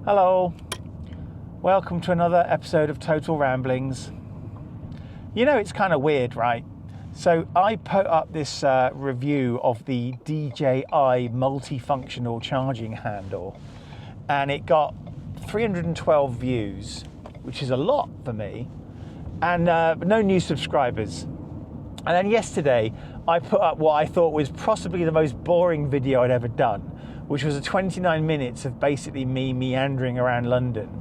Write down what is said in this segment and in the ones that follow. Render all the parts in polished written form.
Hello, welcome to another episode of Total Ramblings. You know, it's kind of weird, right? So I put up this review of the DJI multifunctional charging handle, and it got 312 views, which is a lot for me, and no new subscribers. And then yesterday I put up what I thought was possibly the most boring video I'd ever done, which was 29 minutes of basically me meandering around London.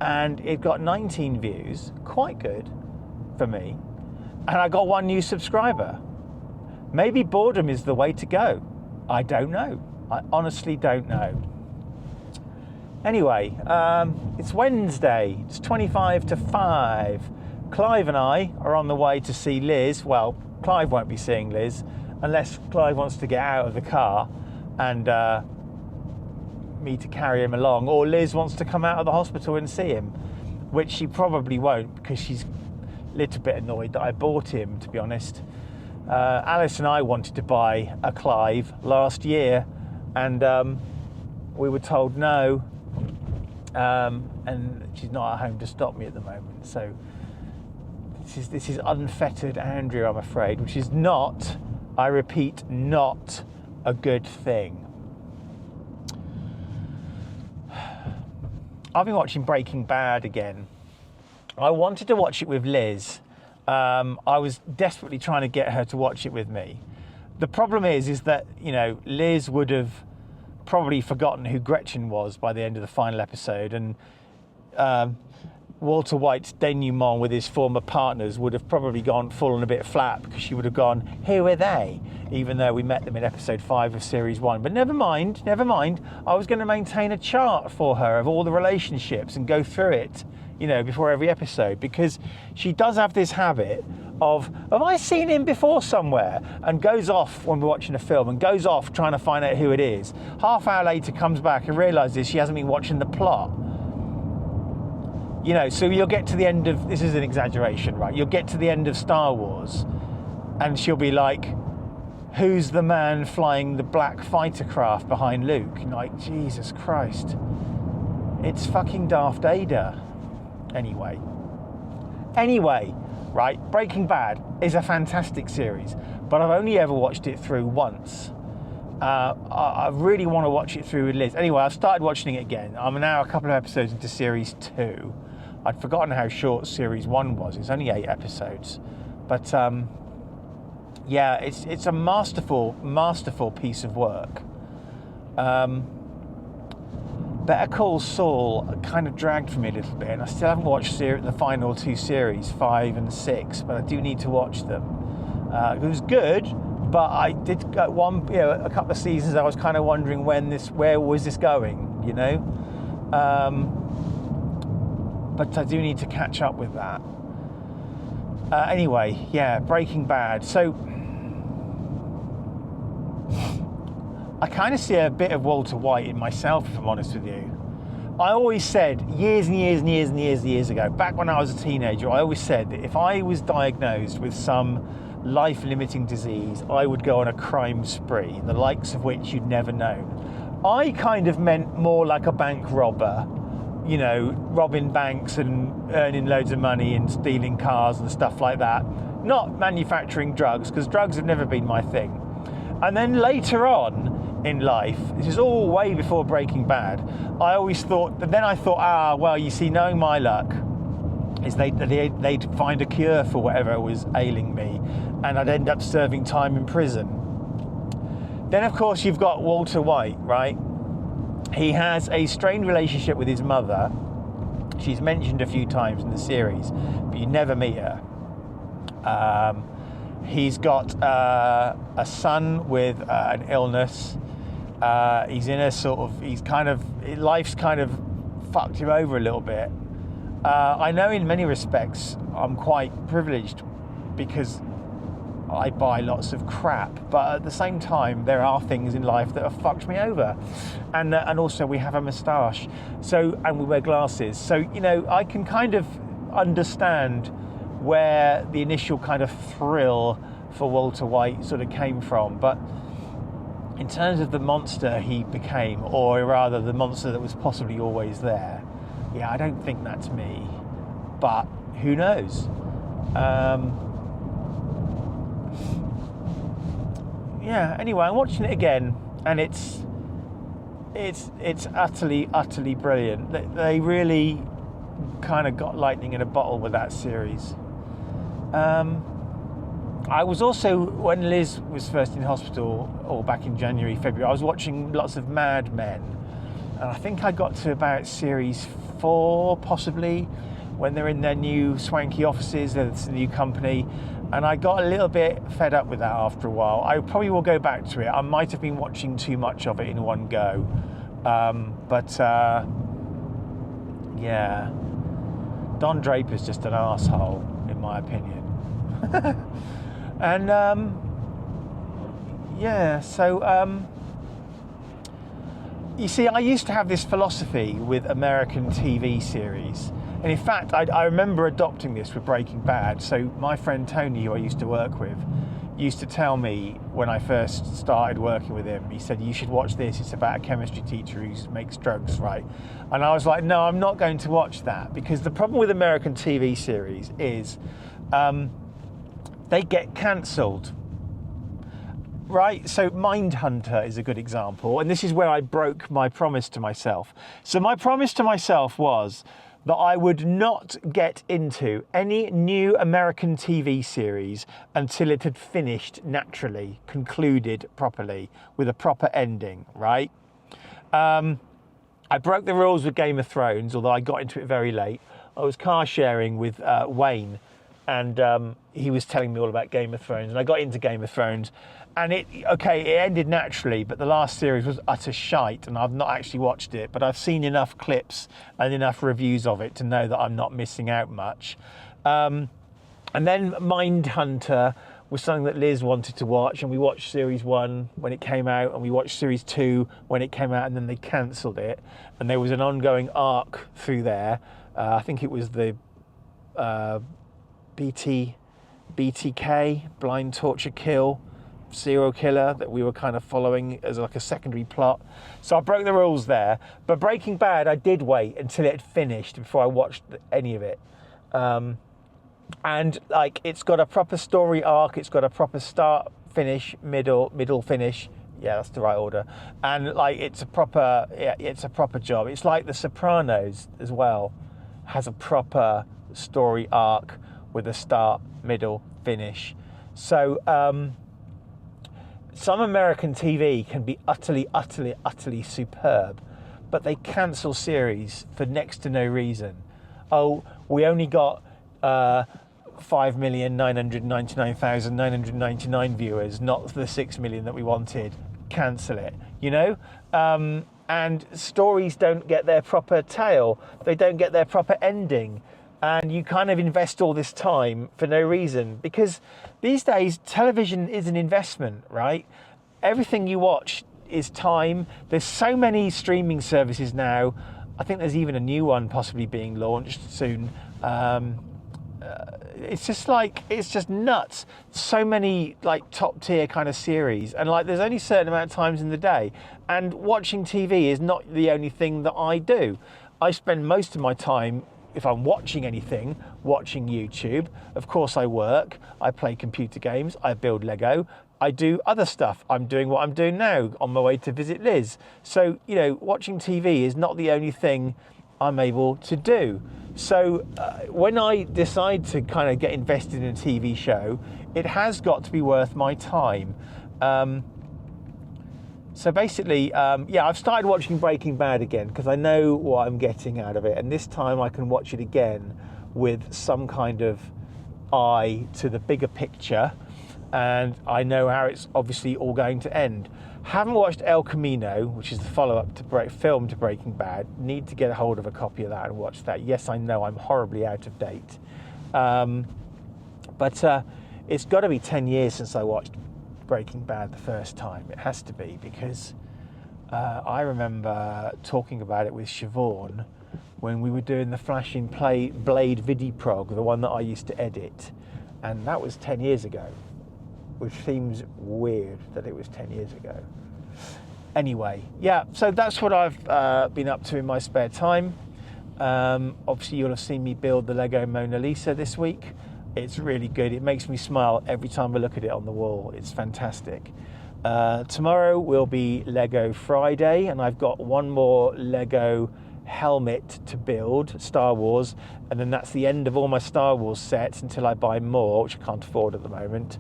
And it got 19 views, quite good for me. And I got one new subscriber. Maybe boredom is the way to go. I don't know. I honestly don't know. Anyway, it's Wednesday. It's 25 to 5. Clive and I are on the way to see Liz. Well, Clive won't be seeing Liz unless Clive wants to get out of the car and me to carry him along, or Liz wants to come out of the hospital and see him, which she probably won't because she's a little bit annoyed that I bought him, to be honest. Alice and I wanted to buy a Clive last year, and we were told no, and she's not at home to stop me at the moment. So this is unfettered Andrew, I'm afraid, which is not, I repeat, not a good thing. I've been watching Breaking Bad again. I wanted to watch it with Liz. I was desperately trying to get her to watch it with me. The problem is that, you know, Liz would have probably forgotten who Gretchen was by the end of the final episode, and Walter White's denouement with his former partners would have probably gone fallen a bit flat, because she would have gone, who are they? Even though we met them in episode 5 of series 1. But never mind. I was going to maintain a chart for her of all the relationships and go through it, you know, before every episode, because she does have this habit of, have I seen him before somewhere? And goes off when we're watching a film and goes off trying to find out who it is. Half hour later comes back and realises she hasn't been watching the plot. You know, so you'll get to the end of, this is an exaggeration, right? You'll get to the end of Star Wars and she'll be like, who's the man flying the black fighter craft behind Luke? And like, Jesus Christ. It's fucking Darth Vader. Anyway, right, Breaking Bad is a fantastic series, but I've only ever watched it through once. I really want to watch it through with Liz. Anyway, I've started watching it again. I'm now a couple of episodes into series 2. I'd forgotten how short series 1 was. It's only 8 episodes. But yeah, it's a masterful piece of work. Better Call Saul kind of dragged for me a little bit, and I still haven't watched the final 2 series, 5 and 6, but I do need to watch them. It was good, but I did a couple of seasons I was kind of wondering where was this going, you know? But I do need to catch up with that. Anyway, yeah, Breaking Bad. So I kind of see a bit of Walter White in myself, if I'm honest with you. I always said, years ago, back when I was a teenager, I always said that if I was diagnosed with some life-limiting disease, I would go on a crime spree, the likes of which you'd never known. I kind of meant more like a bank robber, you know, robbing banks and earning loads of money and stealing cars and stuff like that. Not manufacturing drugs, because drugs have never been my thing. And then later on in life, this is all way before Breaking Bad, I always thought, well, you see, knowing my luck, is they'd find a cure for whatever was ailing me, and I'd end up serving time in prison. Then, of course, you've got Walter White, right? He has a strained relationship with his mother. She's mentioned a few times in the series, but you never meet her. He's got a son with an illness. He's in a sort of, life's kind of fucked him over a little bit. I know in many respects I'm quite privileged because I buy lots of crap, but at the same time there are things in life that have fucked me over, and also we have a moustache, and we wear glasses, so you know I can kind of understand where the initial kind of thrill for Walter White sort of came from. But in terms of the monster he became, or rather the monster that was possibly always there, yeah, I don't think that's me, but who knows? Yeah, anyway, I'm watching it again, and it's utterly brilliant. They really kind of got lightning in a bottle with that series. I was also, when Liz was first in hospital, or back in January, February, I was watching lots of Mad Men, and I think I got to about series 4, possibly, when they're in their new swanky offices, it's a new company, and I got a little bit fed up with that after a while. I probably will go back to it. I might have been watching too much of it in one go, yeah, Don Draper's just an arsehole, in my opinion. And you see, I used to have this philosophy with American TV series, and in fact I remember adopting this with Breaking Bad. So my friend Tony, who I used to work with, used to tell me when I first started working with him, he said, you should watch this, it's about a chemistry teacher who makes drugs, right? And I was like, no, I'm not going to watch that, because the problem with American TV series is they get cancelled, right? So Mindhunter is a good example, and this is where I broke my promise to myself. So my promise to myself was that I would not get into any new American TV series until it had finished naturally, concluded properly, with a proper ending, right? I broke the rules with Game of Thrones, although I got into it very late. I was car sharing with Wayne, and he was telling me all about Game of Thrones, and I got into Game of Thrones, and it ended naturally, but the last series was utter shite, and I've not actually watched it, but I've seen enough clips and enough reviews of it to know that I'm not missing out much. And then Mindhunter was something that Liz wanted to watch, and we watched series 1 when it came out, and we watched series 2 when it came out, and then they cancelled it, and there was an ongoing arc through there. I think it was the BTK, Blind Torture Kill, serial killer, that we were kind of following as like a secondary plot. So I broke the rules there. But Breaking Bad, I did wait until it had finished before I watched any of it. And like, it's got a proper story arc, it's got a proper start, finish, middle, finish. Yeah, that's the right order. And like, it's a proper job. It's like The Sopranos as well, has a proper story arc with a start, middle, finish. So some American TV can be utterly superb, but they cancel series for next to no reason. Oh, we only got 5,999,999 viewers, not the 6 million that we wanted. Cancel it, you know? And stories don't get their proper tale. They don't get their proper ending. And you kind of invest all this time for no reason, because these days television is an investment, right? Everything you watch is time. There's so many streaming services now. I think there's even a new one possibly being launched soon. It's just nuts. So many like top tier kind of series, and like there's only a certain amount of times in the day, and watching TV is not the only thing that I do. I spend most of my time, if I'm watching anything, watching YouTube. Of course I work, I play computer games, I build Lego, I do other stuff. I'm doing what I'm doing now on my way to visit Liz. So, you know, watching TV is not the only thing I'm able to do. So when I decide to kind of get invested in a TV show, it has got to be worth my time. So basically, I've started watching Breaking Bad again because I know what I'm getting out of it. And this time I can watch it again with some kind of eye to the bigger picture. And I know how it's obviously all going to end. Haven't watched El Camino, which is the follow-up to film to Breaking Bad. Need to get a hold of a copy of that and watch that. Yes, I know I'm horribly out of date. But it's got to be 10 years since I watched Breaking Bad the first time. It has to be, because I remember talking about it with Siobhan when we were doing the Flashing Blade Vidiprog, the one that I used to edit, and that was 10 years ago, which seems weird that it was 10 years ago. Anyway, yeah, so that's what I've been up to in my spare time. Obviously, you'll have seen me build the Lego Mona Lisa this week. It's really good. It makes me smile every time I look at it on the wall. It's fantastic. Tomorrow will be Lego Friday, and I've got one more Lego helmet to build, Star Wars, and then that's the end of all my Star Wars sets until I buy more, which I can't afford at the moment.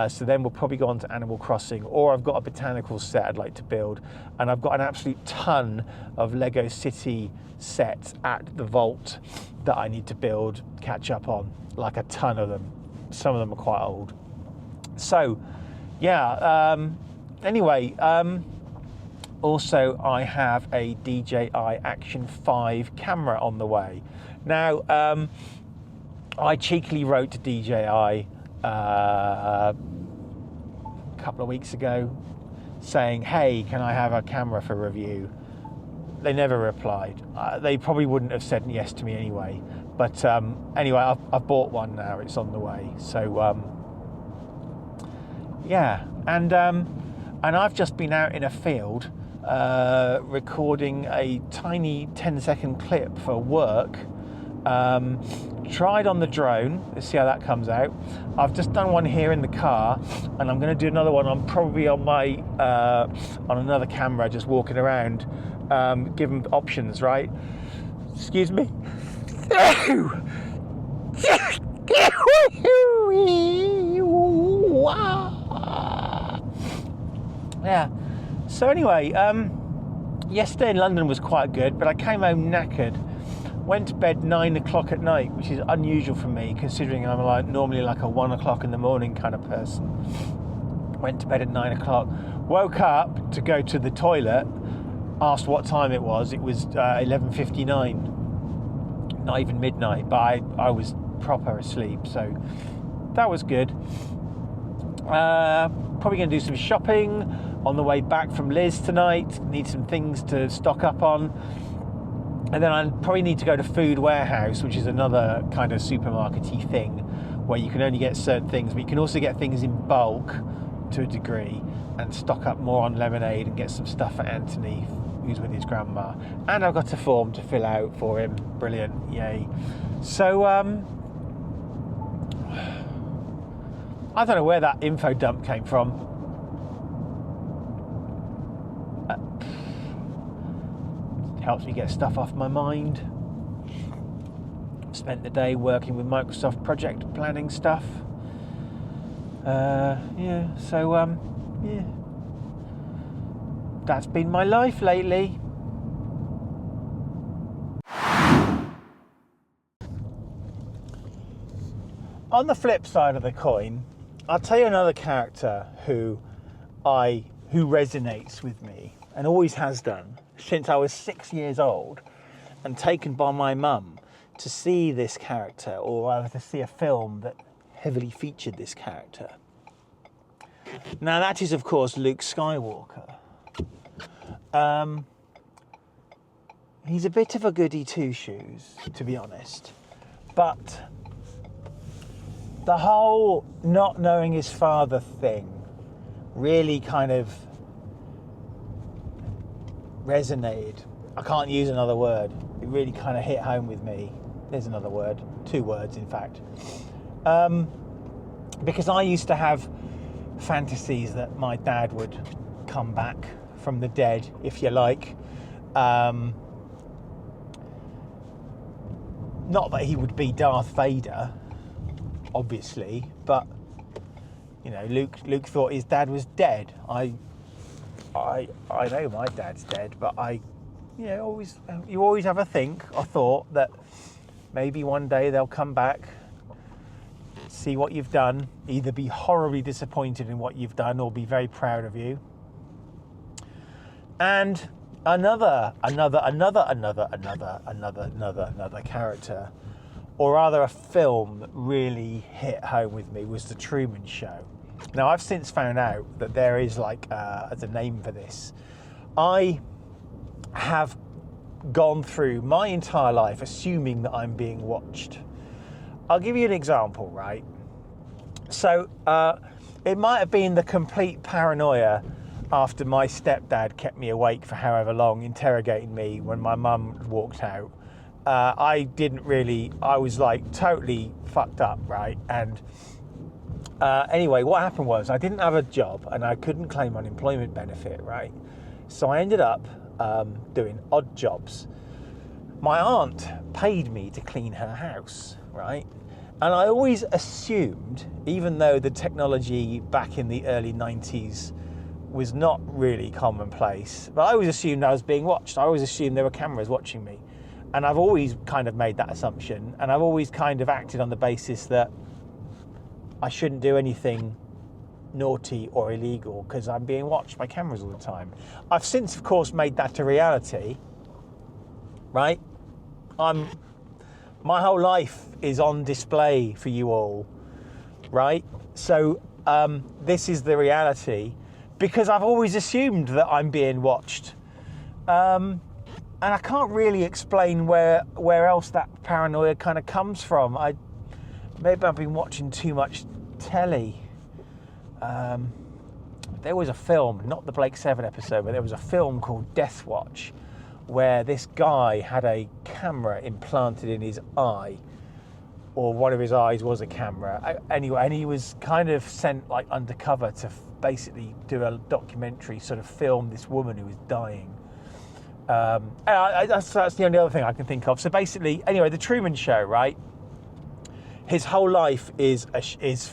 So then we'll probably go on to Animal Crossing, or I've got a botanical set I'd like to build, and I've got an absolute ton of Lego City sets at the vault that I need to build, catch up on, like a ton of them. Some of them are quite old. So yeah, anyway, also I have a DJI Action 5 camera on the way. Now, I cheekily wrote to DJI a couple of weeks ago saying, hey, can I have a camera for review? They never replied. They probably wouldn't have said yes to me anyway. But anyway, I've bought one now. It's on the way. So yeah, and I've just been out in a field recording a tiny 10-second clip for work. Tried on the drone. Let's see how that comes out. I've just done one here in the car, and I'm going to do another one. I'm probably on my on another camera, just walking around, giving options. Right? Excuse me. Yeah. So anyway, yesterday in London was quite good, but I came home knackered. Went to bed 9 o'clock at night, which is unusual for me, considering I'm normally like a 1 o'clock in the morning kind of person. Went to bed at 9 o'clock. Woke up to go to the toilet. Asked what time it was. It was 11:59. Not even midnight, but I was proper asleep, so that was good. Probably going to do some shopping on the way back from Liz tonight. Need some things to stock up on. And then I probably need to go to Food Warehouse, which is another kind of supermarket-y thing where you can only get certain things, but you can also get things in bulk to a degree and stock up more on lemonade and get some stuff for Anthony, who's with his grandma. And I've got a form to fill out for him. Brilliant, yay. So, I don't know where that info dump came from. Helps me get stuff off my mind. Spent the day working with Microsoft project planning stuff. Yeah, so yeah, that's been my life lately. On the flip side of the coin, I'll tell you another character who resonates with me and always has done since I was 6 years old and taken by my mum to see this character, or rather to see a film that heavily featured this character. Now that is of course Luke Skywalker. He's a bit of a goody two-shoes, to be honest, but the whole not knowing his father thing really kind of resonated. I can't use another word. It really kind of hit home with me. There's another word, 2 words in fact. Because I used to have fantasies that my dad would come back from the dead, if you like. Not that he would be Darth Vader, obviously, but you know, Luke thought his dad was dead. I know my dad's dead, but you always have a thought that maybe one day they'll come back, see what you've done, either be horribly disappointed in what you've done or be very proud of you. And another character, or rather a film that really hit home with me, was The Truman Show. Now, I've since found out that there is as a name for this. I have gone through my entire life assuming that I'm being watched. I'll give you an example, right? So it might have been the complete paranoia after my stepdad kept me awake for however long, interrogating me when my mum walked out. I was like totally fucked up, right? And anyway, what happened was I didn't have a job and I couldn't claim unemployment benefit, right? So I ended up doing odd jobs. My aunt paid me to clean her house, right? And I always assumed, even though the technology back in the early 90s was not really commonplace, but I always assumed I was being watched. I always assumed there were cameras watching me. And I've always kind of made that assumption. And I've always kind of acted on the basis that I shouldn't do anything naughty or illegal because I'm being watched by cameras all the time. I've since, of course, made that a reality, right? My whole life is on display for you all, right? So this is the reality because I've always assumed that I'm being watched. And I can't really explain where else that paranoia kind of comes from. Maybe I've been watching too much telly. There was a film, not the Blake Seven episode, but there was a film called Death Watch, where this guy had a camera implanted in his eye, or one of his eyes was a camera. Anyway, and he was kind of sent like undercover to basically do a documentary, sort of film this woman who was dying. That's the only other thing I can think of. So basically, anyway, the Truman Show, right? His whole life is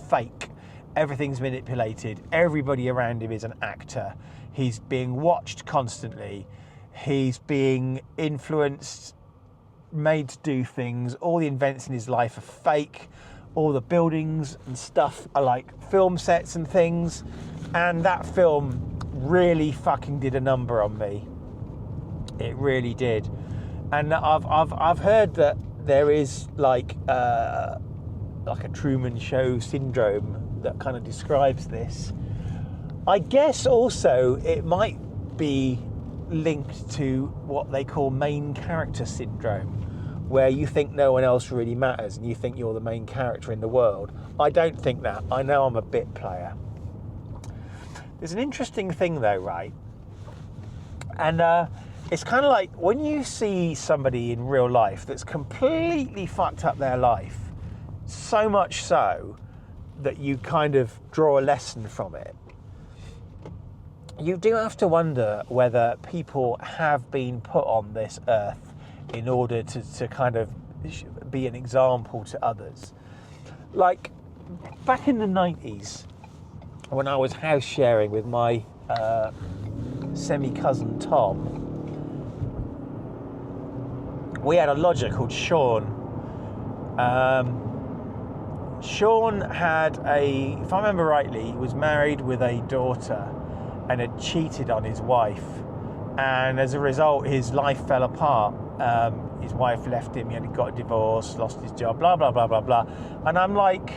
fake. Everything's manipulated. Everybody around him is an actor. He's being watched constantly. He's being influenced, made to do things. All the events in his life are fake. All the buildings and stuff are like film sets and things. And that film really fucking did a number on me. It really did. And I've heard that there is like a Truman Show syndrome that kind of describes this. I guess also it might be linked to what they call main character syndrome, where you think no one else really matters and you think you're the main character in the world. I don't think that. I know I'm a bit player. There's an interesting thing though, right? And it's kind of like when you see somebody in real life that's completely fucked up their life, so much so that you kind of draw a lesson from it. You do have to wonder whether people have been put on this earth in order to kind of be an example to others. Like back in the 90s, when I was house sharing with my semi-cousin Tom, we had a lodger called Sean. Sean had if I remember rightly, he was married with a daughter and had cheated on his wife. And as a result, his life fell apart. His wife left him, he had got a divorce, lost his job, blah, blah, blah, blah, blah. And I'm like,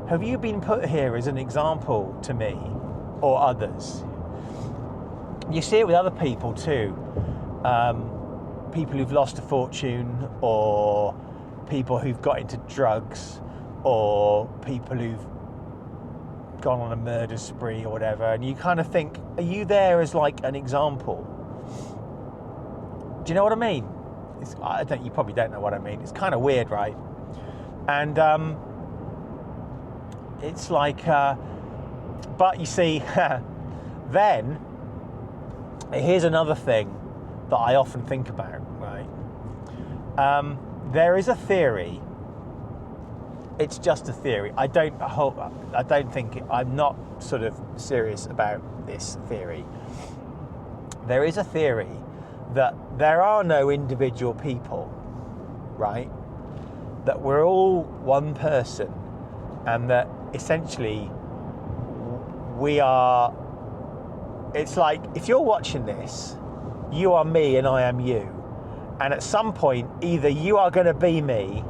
have you been put here as an example to me or others? You see it with other people too. People who've lost a fortune, or people who've got into drugs, or people who've gone on a murder spree or whatever, and you kind of think, are you there as like an example? Do you know what I mean? You probably don't know what I mean. It's kind of weird, right? And it's like, but you see, then here's another thing that I often think about, right? There is a theory. It's just a theory. I'm not sort of serious about this theory. There is a theory that there are no individual people, right? That we're all one person, and that essentially it's like if you're watching this, you are me and I am you. And at some point, either you are going to be me,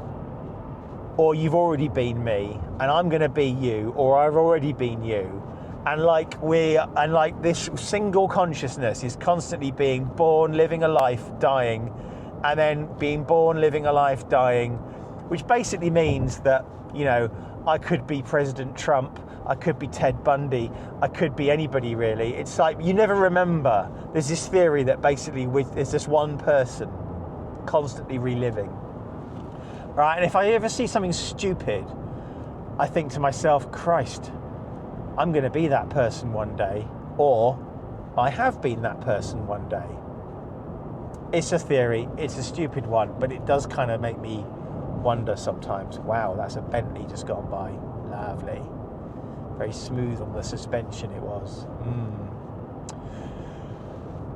or you've already been me, and I'm going to be you, or I've already been you. And like this single consciousness is constantly being born, living a life, dying, and then being born, living a life, dying, which basically means that, you know, I could be President Trump, I could be Ted Bundy, I could be anybody really. It's like you never remember. There's this theory that basically there's this one person constantly reliving. Right, and if I ever see something stupid, I think to myself, Christ, I'm going to be that person one day, or I have been that person one day. It's a theory, it's a stupid one, but it does kind of make me wonder sometimes. Wow, that's a Bentley just gone by. Lovely. Very smooth on the suspension it was.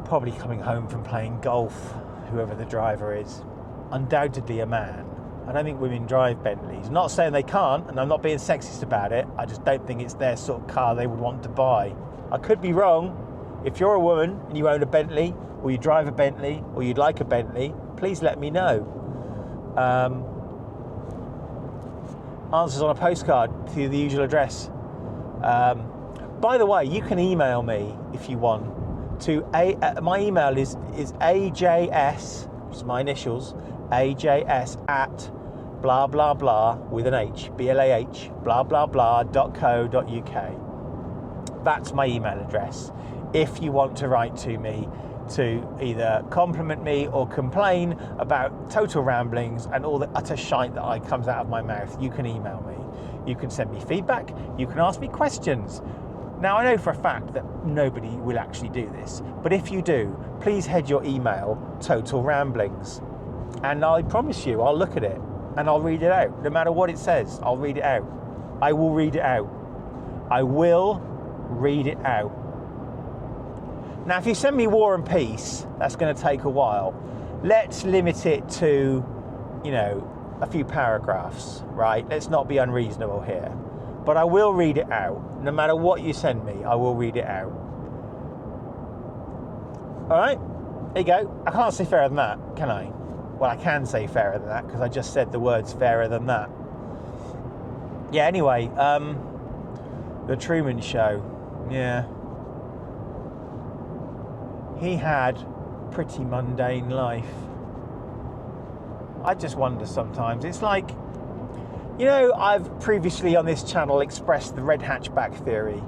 Probably coming home from playing golf, whoever the driver is. Undoubtedly a man. I don't think women drive Bentleys. Not saying they can't, and I'm not being sexist about it. I just don't think it's their sort of car they would want to buy. I could be wrong. If you're a woman and you own a Bentley, or you drive a Bentley, or you'd like a Bentley, please let me know. Answers on a postcard to the usual address. By the way, you can email me if you want. My email is AJS, which is my initials, AJS at blah blah blah with an H, BLAH, blah blah blah.co.uk. That's my email address. If you want to write to me to either compliment me or complain about total ramblings and all the utter shite that comes out of my mouth, you can email me. You can send me feedback. You can ask me questions. Now, I know for a fact that nobody will actually do this, but if you do, please head your email Total Ramblings. And I promise you, I'll look at it and I'll read it out. No matter what it says, I'll read it out. I will read it out. I will read it out. Now, if you send me War and Peace, that's going to take a while. Let's limit it to, a few paragraphs, right? Let's not be unreasonable here. But I will read it out. No matter what you send me, I will read it out. All right? There you go. I can't say fairer than that, can I? Well, I can say fairer than that because I just said the words fairer than that. Yeah, anyway, the Truman Show. Yeah. He had a pretty mundane life. I just wonder sometimes. It's like, I've previously on this channel expressed the red hatchback theory.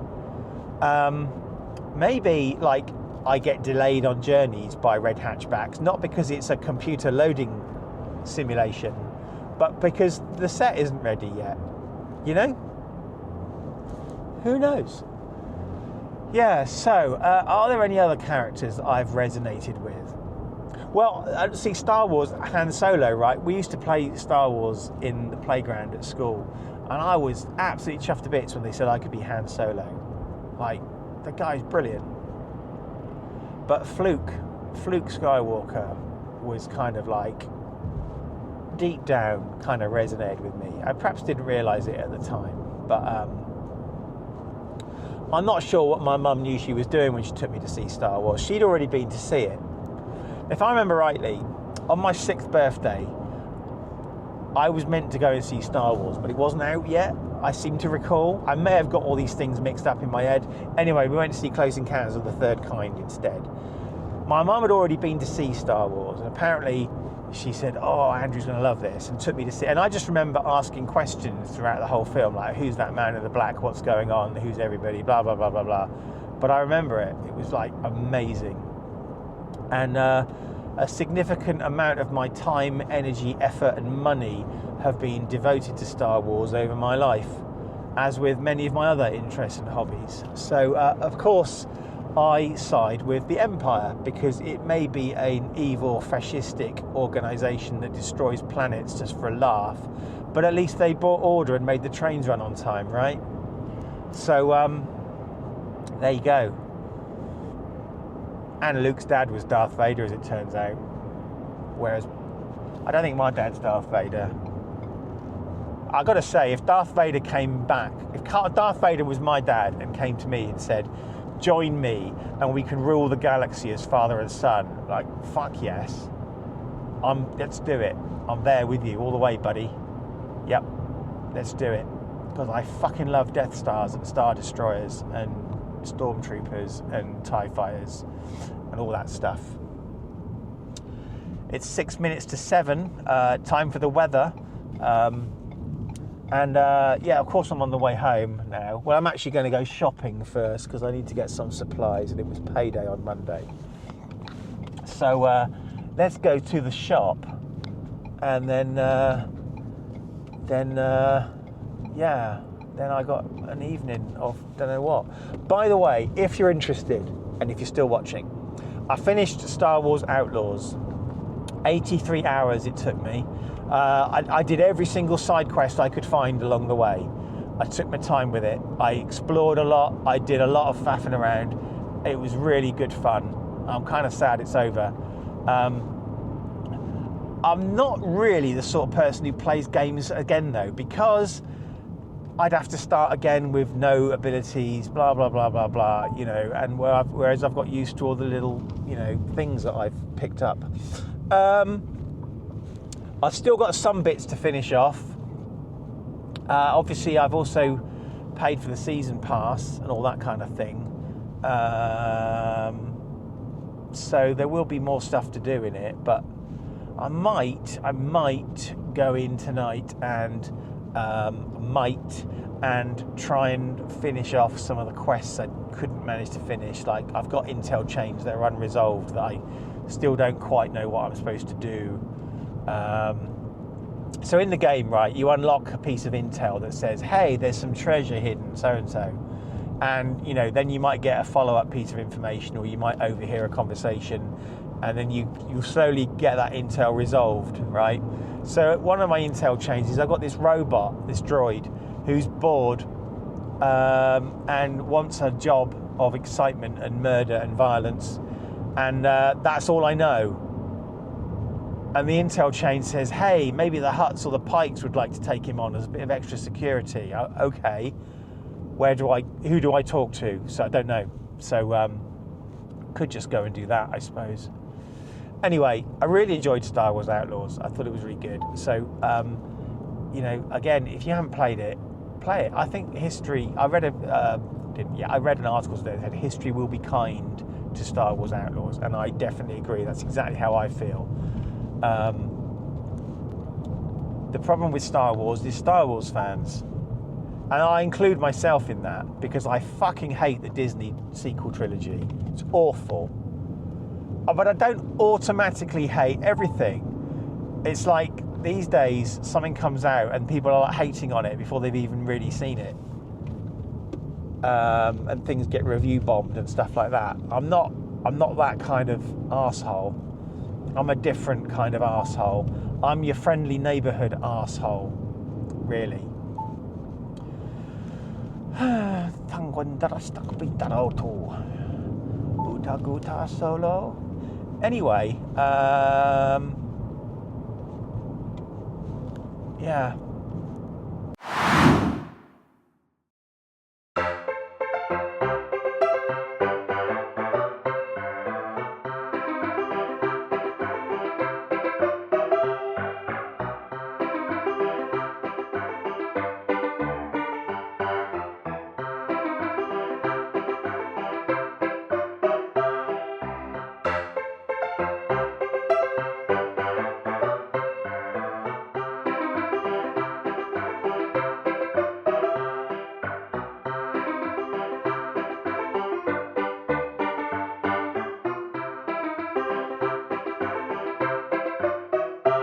Maybe, I get delayed on journeys by red hatchbacks, not because it's a computer loading simulation, but because the set isn't ready yet. Who knows? Yeah, so, are there any other characters that I've resonated with? Well, see, Star Wars, Han Solo, right? We used to play Star Wars in the playground at school, and I was absolutely chuffed to bits when they said I could be Han Solo. The guy's brilliant. But Fluke Skywalker was kind of deep down, kind of resonated with me. I perhaps didn't realise it at the time, but I'm not sure what my mum knew she was doing when she took me to see Star Wars. She'd already been to see it. If I remember rightly, on my 6th birthday, I was meant to go and see Star Wars, but it wasn't out yet, I seem to recall. I may have got all these things mixed up in my head. Anyway, we went to see Close Encounters of the Third Kind instead. My mum had already been to see Star Wars, and apparently she said, "Oh, Andrew's going to love this," and took me to see it. And I just remember asking questions throughout the whole film, like, who's that man in the black, what's going on, who's everybody, blah, blah, blah, blah, blah. But I remember it. It was, amazing. And a significant amount of my time, energy, effort, and money have been devoted to Star Wars over my life, as with many of my other interests and hobbies. So, of course, I side with the Empire, because it may be an evil, fascistic organisation that destroys planets just for a laugh, but at least they brought order and made the trains run on time, right? So, there you go. And Luke's dad was Darth Vader, as it turns out. Whereas, I don't think my dad's Darth Vader. I got to say, if Darth Vader came back, if Darth Vader was my dad and came to me and said, "Join me and we can rule the galaxy as father and son," fuck yes. Let's do it. I'm there with you all the way, buddy. Yep, let's do it. Because I fucking love Death Stars and Star Destroyers and Stormtroopers and TIE Fighters and all that stuff. It's 6 minutes to 7. Time for the weather. And yeah, of course I'm on the way home now. Well, I'm actually going to go shopping first because I need to get some supplies, and it was payday on Monday. So let's go to the shop, and then I got an evening of don't know what. By the way, if you're interested, and if you're still watching, I finished Star Wars Outlaws. 83 hours it took me. I did every single side quest I could find along the way. I took my time with it. I explored a lot. I did a lot of faffing around. It was really good fun. I'm kind of sad it's over. I'm not really the sort of person who plays games again though, because I'd have to start again with no abilities, blah, blah, blah, blah, blah, you know, and whereas I've got used to all the little, you know, things that I've picked up. I've still got some bits to finish off. Obviously, I've also paid for the season pass and all that kind of thing. So there will be more stuff to do in it, but I might go in tonight and try and finish off some of the quests I couldn't manage to finish. Like, I've got intel chains that are unresolved that I still don't quite know what I'm supposed to do. So in the game, right, you unlock a piece of intel that says, hey, there's some treasure hidden, so-and-so. And, you know, then you might get a follow-up piece of information, or you might overhear a conversation, and then you slowly get that intel resolved, right? So one of my intel chains is I've got this robot, this droid, who's bored and wants a job of excitement and murder and violence, and that's all I know. And the intel chain says, hey, maybe the Hutts or the Pikes would like to take him on as a bit of extra security. Okay, who do I talk to? So I don't know. So could just go and do that, I suppose. Anyway, I really enjoyed Star Wars Outlaws. I thought it was really good. So, you know, again, if you haven't played it, play it. I think history. I read an article today that said history will be kind to Star Wars Outlaws, and I definitely agree. That's exactly how I feel. The problem with Star Wars is Star Wars fans, and I include myself in that, because I fucking hate the Disney sequel trilogy. It's awful. But I don't automatically hate everything. It's like these days something comes out and people are like hating on it before they've even really seen it, and things get review bombed and stuff like that. I'm not that kind of arsehole. I'm a different kind of arsehole. I'm your friendly neighbourhood arsehole, really. Anyway, yeah,